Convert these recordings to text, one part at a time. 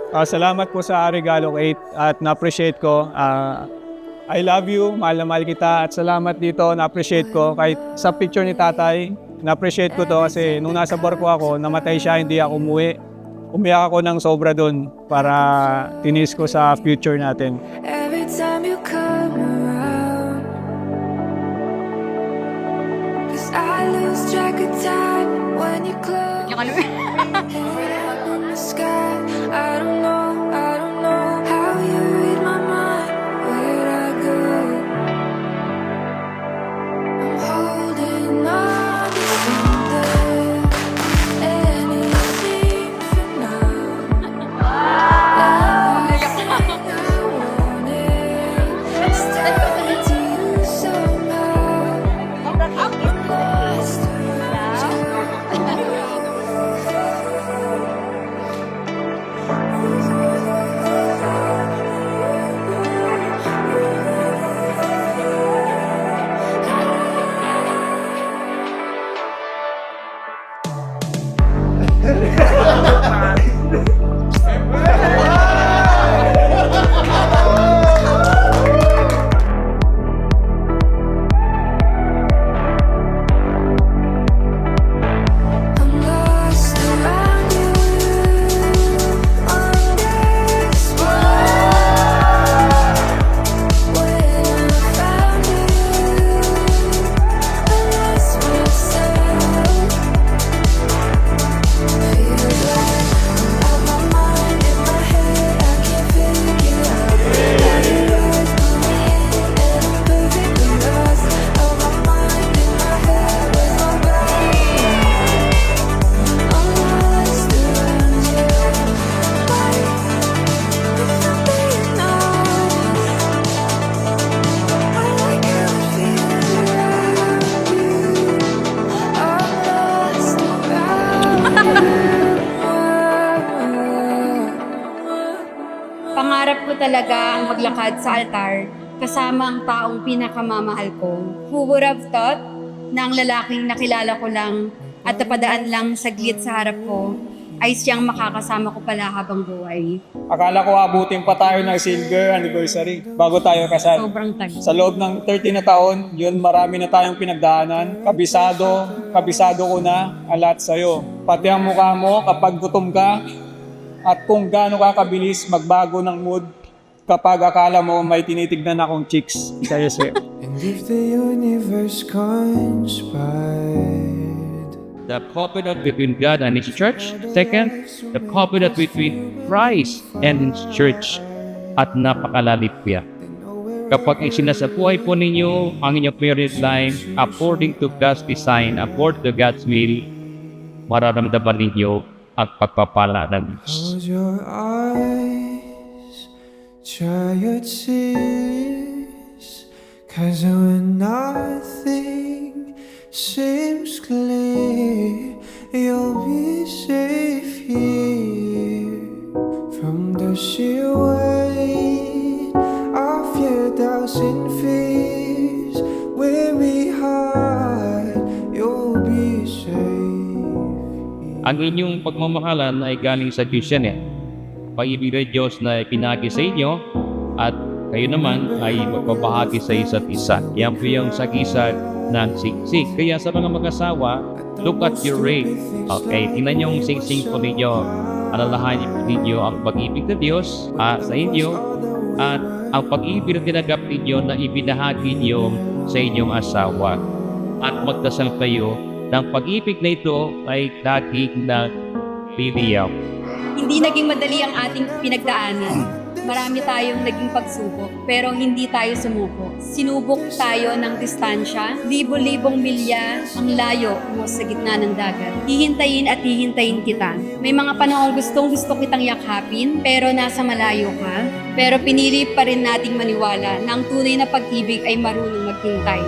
Salamat po sa regalo, Kate, at na-appreciate ko. I love you, mahal na mahal kita, at salamat dito, na-appreciate ko. Kahit sa picture ni tatay, na-appreciate ko to kasi nung nasa barko ako, namatay siya, hindi ako umuwi. Umiyak ako ng sobra doon para tinis ko sa future natin. Every time you come around, 'cause I lose track of time when you close. Head up in the sky, I don't know how you read my mind, where I go. I'm holding on to something, anything for now. Everything I wanted, stuck to you somehow. Lost around you. I'm lost around you on this world. When I found you, I lost myself. Feels like I'm out my mind, in my head, I can't figure out. Every word's coming in, and I'm perfectly lost. Out my mind, in my head, where's my brain? I'm lost around you. Why, if I'm being honest, I like how it feels around you. I'm lost around you. Pangarap ko talaga ang maglakad sa altar kasama ang taong pinakamamahal ko. Who would have thought na ang lalaking nakilala ko lang at napadaan lang saglit sa harap ko ay siyang makakasama ko pala habang buhay. Akala ko abutin pa tayo ng silver anniversary bago tayo kasal. Sobrang tagal. Sa loob ng 30 na taon, yun marami na tayong pinagdaanan. Kabisado ko na ang lahat sa'yo. Pati ang mukha mo kapag gutom ka at kung gaano ka kabilis magbago ng mood kapag akala mo may tinitignan akong chicks sa'yo sa'yo. And if the universe conspired, The covenant between God and His church. Second, the covenant between Christ and His church. At napakalalim po yan. Kapag isinasabuhay po ninyo ang inyong married life according to God's design, according to God's will, mararamdaman ninyo ang pagpapala ng Diyos. close your eyes, dry your tears, 'cause when nothing seems clear, you'll be safe here. From the sheer weight of your doubts and fears, weary heart, you'll be safe. Ang inyong pagmamahalan ay galing sa Diyos yan. Pag-ibig ng Diyos na pinagi sa inyo at kayo naman ay magpapahagi sa isa't isa. Yan po yung sagisag ng singsing. Kaya sa mga mag-asawa, look at your ring. Okay, tingnan yung singsing po ninyo. Alalahanin po ninyo ang pag-ibig ng Diyos sa inyo at ang pag-ibig na tinagap ninyo na ibinahagi niyo sa inyong asawa. At magdasal kayo ng pag-ibig na ito ay laging nagliliyaw. Hindi naging madali ang ating pinagdaanan. Marami tayong naging pagsubok, pero hindi tayo sumuko. Sinubok tayo ng distansya, libo-libong milya ang layo mo sa gitna ng dagat. Hihintayin at hihintayin kita. May mga panahong gusto kitang yakapin, pero nasa malayo ka. Pero pinili pa rin nating maniwala na ang tunay na pag-ibig ay marunong maghintay.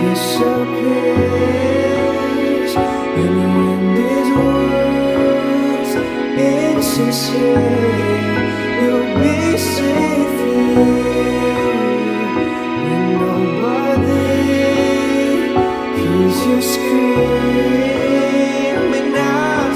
Disappears, and when this world's insincere, you'll be safe here. When nobody hears you scream, and I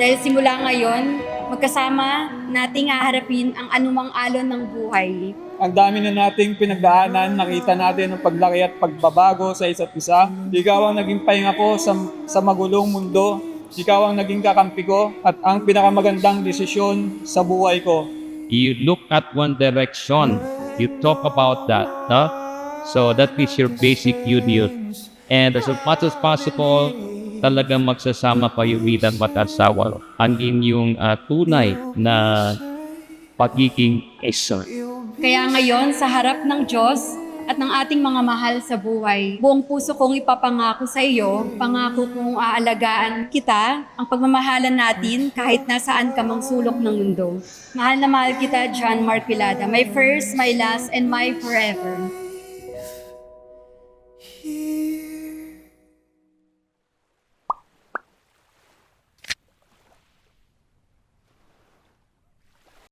Dahil simula ngayon, magkasama nating haharapin ang anumang alon ng buhay. Ang dami na nating pinagdaanan, nakita natin ang paglaki at pagbabago sa isa't isa. Ikaw ang naging pahinga ko sa magulong mundo. Ikaw ang naging kakampi ko at ang pinakamagandang desisyon sa buhay ko. You look at one direction. You talk about that, no? So that is your basic duty. And as much as possible, talagang magsasama kayo bilang mag-asawa. Ang inyong tunay na pagiging isa. Kaya ngayon, sa harap ng Diyos at ng ating mga mahal sa buhay, buong puso kong ipapangako sa iyo, pangako kong aalagaan kita, ang pagmamahalan natin kahit nasaan ka mang sulok ng mundo. Mahal na mahal kita, John Mark Pilada, my first, my last, and my forever.